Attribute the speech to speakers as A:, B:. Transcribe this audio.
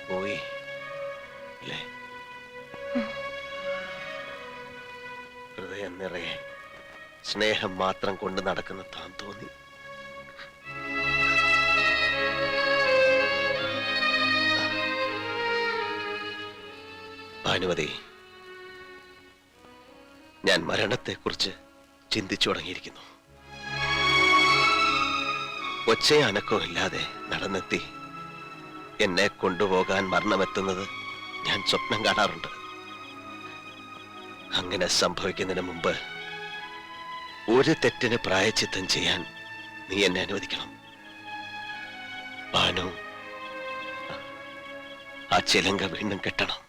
A: പോയി അല്ലേ? ഹൃദയം നിറയെ സ്നേഹം മാത്രം കൊണ്ട് നടക്കുന്ന താൻ തോന്നി. ഭാനുമതി, ഞാൻ മരണത്തെക്കുറിച്ച് ചിന്തിച്ചു തുടങ്ങിയിരിക്കുന്നു. ഒച്ചയും അനക്കവും ഇല്ലാതെ നടന്നെത്തി എന്നെ കൊണ്ടുപോകാൻ മരണമെത്തുന്നത് ഞാൻ സ്വപ്നം കാണാറുണ്ട്. അങ്ങനെ സംഭവിക്കുന്നതിന് മുമ്പ് ഒരു തെറ്റിന് പ്രായശ്ചിത്തം ചെയ്യാൻ നീ എന്നെ അനുവദിക്കണം. ഭാനു, ആ ചിലങ്ക വീണ്ടും കെട്ടണം.